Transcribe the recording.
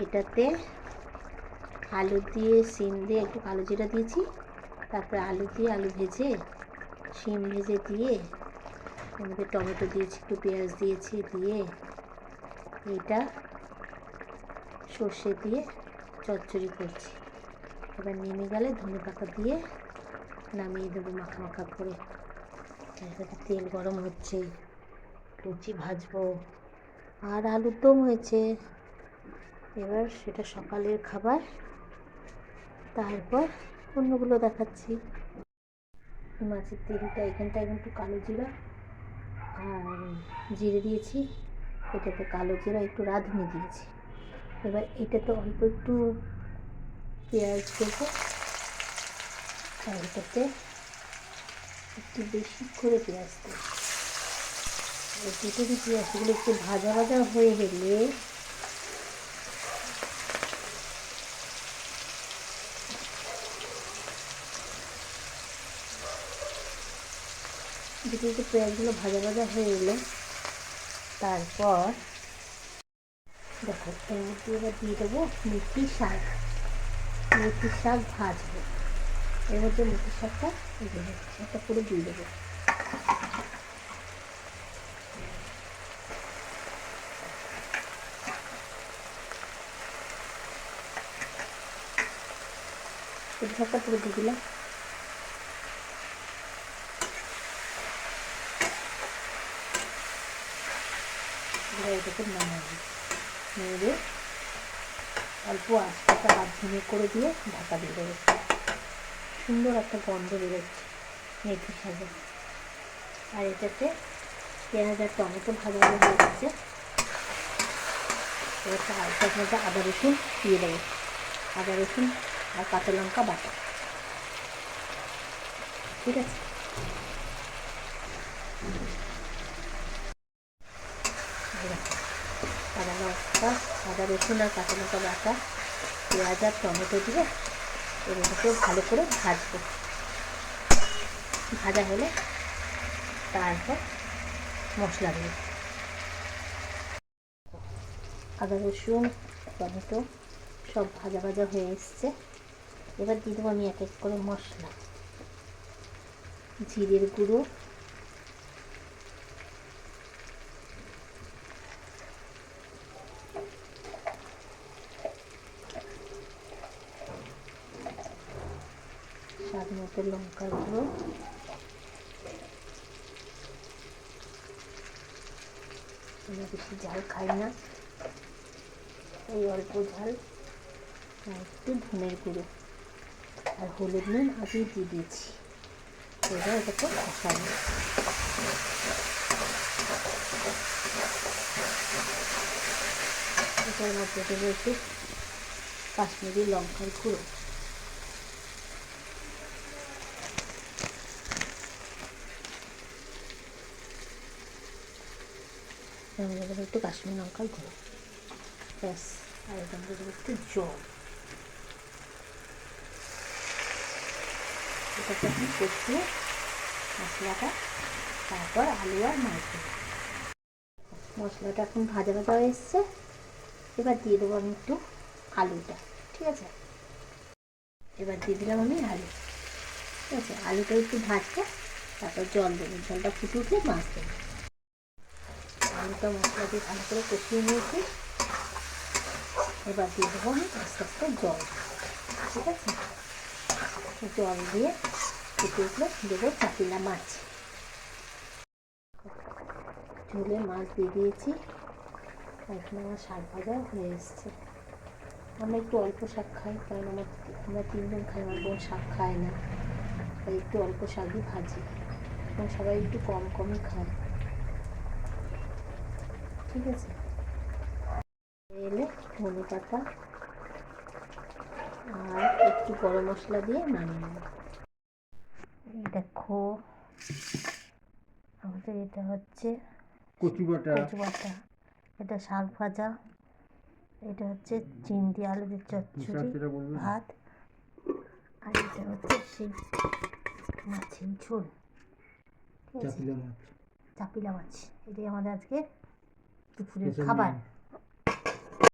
এটাতে আলু দিয়ে শিম দিয়ে একটু কালো জিরা দিয়েছি, তারপরে আলু দিয়ে আলু ভেজে শিম ভেজে দিয়ে এর মধ্যে টমেটো দিয়েছি, একটু পেঁয়াজ দিয়েছি, দিয়ে এটা সর্ষে দিয়ে চচ্চড়ি করছি। এবার নেমে গেলে ধনেপাতা দিয়ে নামিয়ে দেবো মাখা মাখা করে। এটাতে তেল গরম হচ্ছে, লুচি ভাজবো আর আলুর দম হয়েছে। এবার সেটা সকালের খাবার, তারপর অন্যগুলো দেখাচ্ছি। মাছের তেলটা এখানটায় একটু কালো জিরা আর জিরে দিয়েছি, এটাতে কালো জিরা একটু রাঁধুনি দিয়েছি। এবার এটাতে অল্প একটু পেঁয়াজ দেবো আর এটাতে একটু বেশি করে পেঁয়াজ দেবো। এই দুটোরই পেঁয়াজগুলো একটু ভাজা ভাজা হয়ে গেলে দুটো পেঁয়াজগুলো ভাজা ভাজা হয়ে গেলে তারপর দেখো এর মধ্যে এবার দিয়ে দেবো মেথি শাক। মেথি শাক ভাজবো, এর মধ্যে মেথি শাকটা একটা করে দিয়ে দেবো। মেথি শাকটা পুরো দিয়ে দিলাম। এটাকে নেড়ে অল্প আস্তে হাত ঝিঙে করে দিয়ে ঢাকা দিয়ে দেবো। সুন্দর একটা গন্ধ বেরোচ্ছে মেথি শাকে। আর এটাতে পেঁয়াজ আর টমেটো ভাজা ভাজা হয়ে যাচ্ছে। এবার তার মধ্যে আদা রসুন দিয়ে দেবো, আদা রসুন আর কাঁচা লঙ্কা বাটা। ঠিক আছে, আদা লঙ্কা আদা রসুন আর কাঁচা লঙ্কা বাটা পেঁয়াজ আর টমেটো দিয়ে এগুলোকেও ভালো করে ভাজবো। ভাজা হলে তারপর মশলা দেবো। আদা রসুন টমেটো সব ভাজা ভাজা হয়ে এসছে। এবার দিয়ে দেবো আমি এক এক করে মশলা। জিরের গুঁড়ো, স্বাদ মতো লঙ্কার গুঁড়ো, আমি বেশি ঝাল খাই না, এই অল্প ঝাল, আর একটু ধনের গুঁড়ো আর হলুদ নুন আগেই দিয়ে দিয়েছি। এবার এটাকে কষাবো। এটার মধ্যে দেবো একটু কাশ্মীরি লঙ্কার গুঁড়ো, একটু কাশ্মীরি লঙ্কার গুঁড়ো, ব্যাস। আর এটার মধ্যে দেবো একটু জল। এটাকে এখন কষিয়ে মশলাটা, তারপর আলু আর মাছ দেবো। মশলাটা এখন ভাজা ভাজা হয়ে এসছে। এবার দিয়ে দেবো আমি একটু আলুটা। ঠিক আছে, এবার দিয়ে দিলাম আমি আলু। ঠিক আছে, আলুটা একটু ভাজতে, তারপর জল দেবো। জলটা ফুটে উঠলে মাছ দেবো। আলুটা মশলা দিয়ে ভালো করে কষিয়ে নিয়েছি। এবার দিয়ে দেবো আমি আস্তে আস্তে জল। ঠিক আছে, জল দিয়ে ফুটে উঠলে দেবো চাপিলা মাছ। ঝোলে মাছ দিয়ে দিয়েছি। এখন আমার শাক ভাজা হয়ে এসছে। আমরা একটু অল্প শাক খাই, কারণ আমরা তিনজন খাই, আমার বোন শাক খায় না, তাই একটু অল্প শাকই ভাজি, এবং সবাই একটু কম কমই খায়। ঠিক আছে, এলে ধনে পাতা আর একটু গরম মশলা দিয়ে নামিয়ে নেব। এই দেখো আমাদের এটা হচ্ছে কচু বাটা। এটা শাক ভাজা, এটা হচ্ছে চিংড়ি আলু দিয়ে চচ্চড়ি ভাত, আর এটা হচ্ছে সেই মাছের ঝোল। চাপিলা মাছ। এটাই আমাদের আজকে দুপুরের খাবার।